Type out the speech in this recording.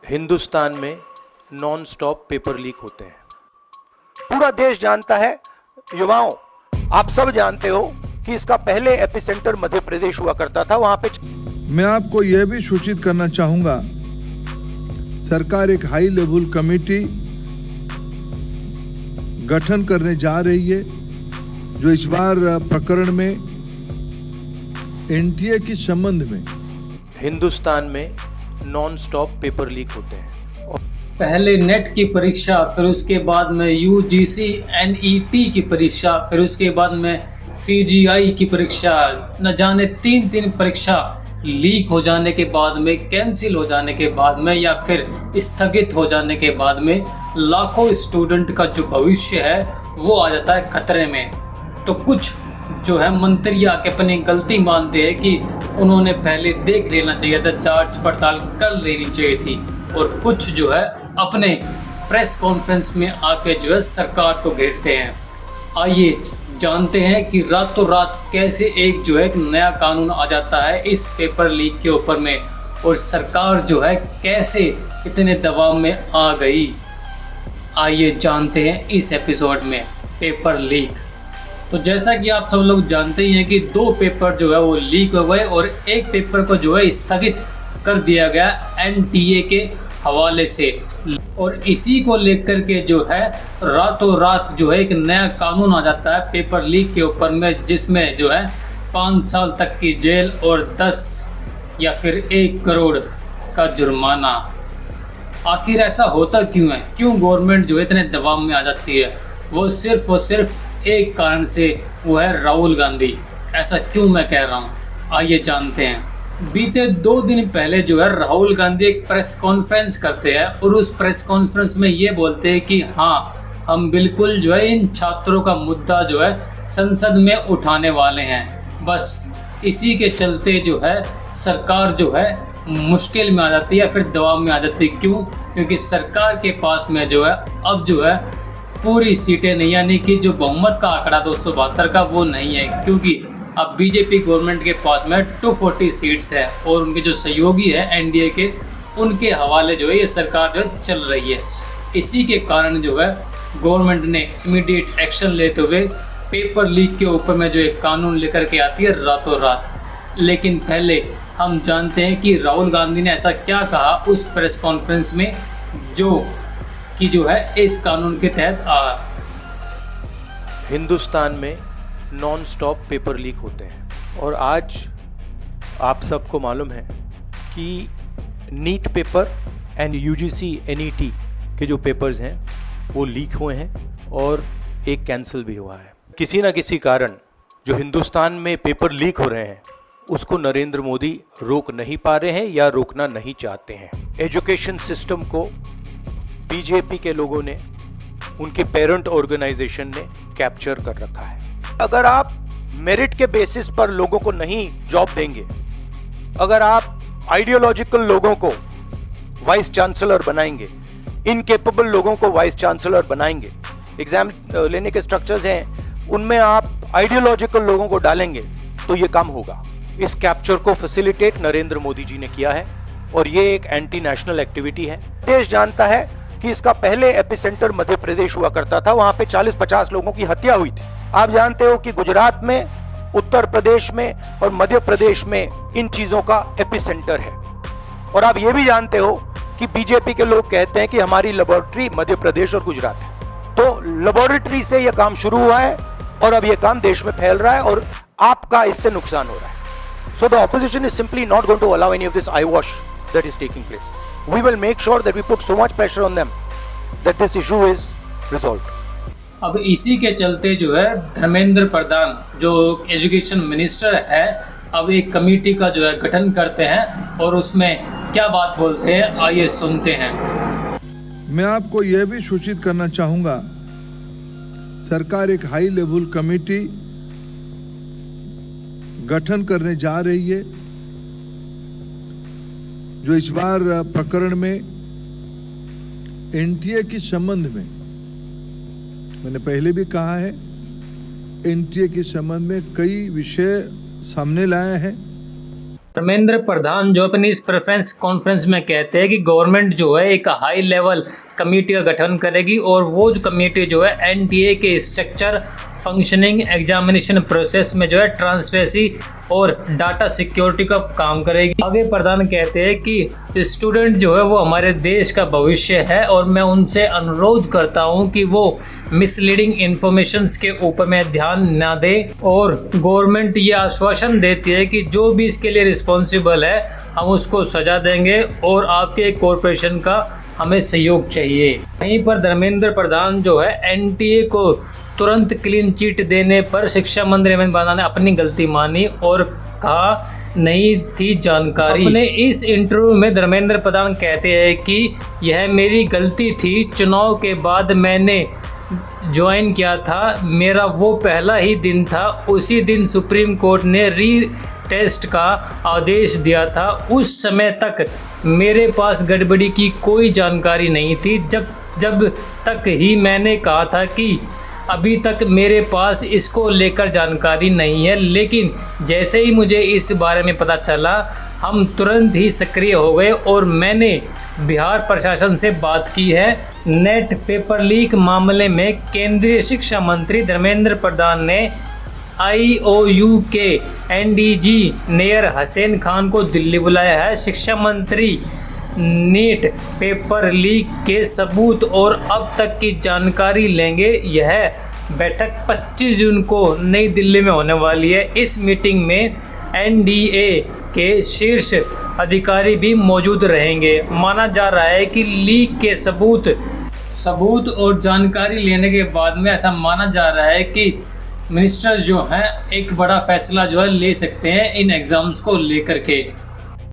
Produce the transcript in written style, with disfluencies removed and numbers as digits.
हिंदुस्तान में non stop paper leak होते हैं। पूरा देश जानता है, युवाओं आप सब जानते हो कि इसका पहले एपिसेंटर मध्य प्रदेश हुआ करता था। वहां पे मैं आपको यह भी सूचित करना चाहूंगा, सरकार एक हाई लेवल कमेटी गठन करने जा रही है जो इस बार प्रकरण में एनटीए के संबंध में हिंदुस्तान में नॉन स्टॉप पेपर लीक होते हैं। पहले नेट की परीक्षा, फिर उसके बाद में यूजीसी एनईटी की परीक्षा, फिर उसके बाद में सीजीआई की परीक्षा, न जाने तीन परीक्षा लीक हो जाने के बाद में, कैंसिल हो जाने के बाद में या फिर स्थगित हो जाने के बाद में लाखों स्टूडेंट का जो भविष्य है वो आ जाता है खतरे में। तो कुछ जो है मंत्री आके अपनी गलती मानते हैं कि उन्होंने पहले देख लेना चाहिए था, जांच पड़ताल कर लेनी चाहिए थी, और कुछ जो है अपने प्रेस कॉन्फ्रेंस में आके जो है सरकार को घेरते हैं। आइए जानते हैं कि रातों रात कैसे एक जो है एक नया कानून आ जाता है इस पेपर लीक के ऊपर में, और सरकार जो है कैसे इतने दबाव में आ गई। आइए जानते हैं इस एपिसोड में पेपर लीक। तो जैसा कि आप सब लोग जानते ही हैं कि 2 पेपर जो है वो लीक हो गए और एक पेपर को जो है स्थगित कर दिया गया एनटीए के हवाले से, और इसी को लेकर के जो है रातों रात जो है एक नया कानून आ जाता है पेपर लीक के ऊपर में, जिसमें जो है 5 साल तक की जेल और 10 या फिर 1 करोड़ का जुर्माना। आखिर ऐसा होता क्यों है, क्यों गवर्नमेंट जो है इतने दबाव में आ जाती है? वो सिर्फ और सिर्फ एक कारण से, वो है राहुल गांधी। ऐसा क्यों मैं कह रहा हूँ, आइए जानते हैं। बीते 2 दिन पहले जो है राहुल गांधी एक प्रेस कॉन्फ्रेंस करते हैं और उस प्रेस कॉन्फ्रेंस में ये बोलते हैं कि हाँ, हम बिल्कुल जो है इन छात्रों का मुद्दा जो है संसद में उठाने वाले हैं। बस इसी के चलते जो है सरकार जो है मुश्किल में आ जाती है या फिर दबाव में आ जाती है। क्यों? क्योंकि सरकार के पास में जो है अब जो है पूरी सीटें नहीं, यानी कि जो बहुमत का आंकड़ा 272 का वो नहीं है, क्योंकि अब बीजेपी गवर्नमेंट के पास में 240 सीट्स है और उनके जो सहयोगी है एनडीए के, उनके हवाले जो है ये सरकार जो चल रही है। इसी के कारण जो है गवर्नमेंट ने इमीडिएट एक्शन लेते हुए पेपर लीक के ऊपर में जो एक कानून लेकर के आती है रातों रात। लेकिन पहले हम जानते हैं कि राहुल गांधी ने ऐसा क्या कहा उस प्रेस कॉन्फ्रेंस में जो कि जो है इस कानून के तहत हिंदुस्तान में नॉन स्टॉप पेपर लीक होते हैं। और आज आप सबको मालूम है कि NEET paper and UGC NET के जो पेपर्स हैं वो लीक हुए हैं और एक कैंसिल भी हुआ है। किसी न किसी कारण जो हिंदुस्तान में पेपर लीक हो रहे हैं उसको नरेंद्र मोदी रोक नहीं पा रहे हैं या रोकना नहीं चाहते हैं। एजुकेशन सिस्टम को बीजेपी के लोगों ने, उनके पेरेंट ऑर्गेनाइजेशन ने कैप्चर कर रखा है। अगर आप मेरिट के बेसिस पर लोगों को नहीं जॉब देंगे, अगर आप आइडियोलॉजिकल लोगों को वाइस चांसलर बनाएंगे, इनकेपेबल लोगों को वाइस चांसलर बनाएंगे, एग्जाम लेने के स्ट्रक्चर्स हैं उनमें आप आइडियोलॉजिकल लोगों को डालेंगे तो ये काम होगा। इस कैप्चर को फैसिलिटेट नरेंद्र मोदी जी ने किया है और ये एक एंटी नेशनल एक्टिविटी है। देश जानता है कि इसका पहले एपिसेंटर मध्य प्रदेश हुआ करता था। वहां पे 40-50 लोगों की हत्या हुई थी। आप जानते हो कि गुजरात में, उत्तर प्रदेश में और मध्य प्रदेश में इन चीजों का एपिसेंटर है। और आप ये भी जानते हो कि बीजेपी के लोग कहते हैं कि हमारी लेबोरेटरी मध्य प्रदेश और गुजरात है। तो लेबोरेटरी से यह काम शुरू हुआ है और अब यह काम देश में फैल रहा है और आपका इससे नुकसान हो रहा है। So the opposition is simply not going to allow any of this eyewash that is taking place. We will make sure that we put so much pressure on them that this issue is resolved. अब इसी के चलते जो है धर्मेंद्र प्रधान जो education minister है, अब एक कमेटी का जो है गठन करते हैं और उसमें क्या बात बोलते हैं, आइए सुनते हैं। मैं आपको यह भी सूचित करना चाहूंगा, सरकार एक हाई लेवल कमेटी गठन करने जा रही है जो इस बार प्रकरण में एनटीए के संबंध में, मैंने पहले भी कहा है, एनटीए के संबंध में कई विषय सामने लाया है धर्मेंद्र प्रधान जो अपनी इस प्रेफरेंस कॉन्फ्रेंस में कहते हैं कि गवर्नमेंट जो है एक हाई लेवल कमेटी का गठन करेगी और वो जो कमेटी जो है एनटीए के स्ट्रक्चर, फंक्शनिंग, एग्जामिनेशन प्रोसेस में जो है ट्रांसपेरेंसी और डाटा सिक्योरिटी का काम करेगी। आगे प्रधान कहते हैं कि स्टूडेंट जो है वो हमारे देश का भविष्य है और मैं उनसे अनुरोध करता हूं कि वो मिसलीडिंग इन्फॉर्मेशंस के ऊपर में ध्यान ना दे और गवर्नमेंट ये आश्वासन देती है कि जो भी इसके लिए रिस्पॉन्सिबल है हम उसको सजा देंगे और आपके कॉरपोरेशन का हमें सहयोग चाहिए। वहीं पर धर्मेंद्र प्रधान जो है एनटीए को तुरंत क्लीन चिट देने पर शिक्षा मंत्री हेमंत प्रधान ने अपनी गलती मानी और कहा नहीं थी जानकारी। अपने इस इंटरव्यू में धर्मेंद्र प्रधान कहते हैं कि यह मेरी गलती थी, चुनाव के बाद मैंने ज्वाइन किया था, मेरा वो पहला ही दिन था, उसी दिन सुप्रीम कोर्ट ने टेस्ट का आदेश दिया था, उस समय तक मेरे पास गड़बड़ी की कोई जानकारी नहीं थी। जब तक ही मैंने कहा था कि अभी तक मेरे पास इसको लेकर जानकारी नहीं है, लेकिन जैसे ही मुझे इस बारे में पता चला हम तुरंत ही सक्रिय हो गए और मैंने बिहार प्रशासन से बात की है। नेट पेपर लीक मामले में केंद्रीय शिक्षा मंत्री धर्मेंद्र प्रधान ने IOU के NDG नेयर हसैन खान को दिल्ली बुलाया है। शिक्षा मंत्री नीट पेपर लीक के सबूत और अब तक की जानकारी लेंगे। यह बैठक 25 जून को नई दिल्ली में होने वाली है। इस मीटिंग में NDA के शीर्ष अधिकारी भी मौजूद रहेंगे। माना जा रहा है कि लीक के सबूत और जानकारी लेने के बाद में ऐसा माना जा रहा है कि मिनिस्टर्स जो हैं एक बड़ा फैसला जो है ले सकते हैं इन एग्ज़ाम्स को लेकर के।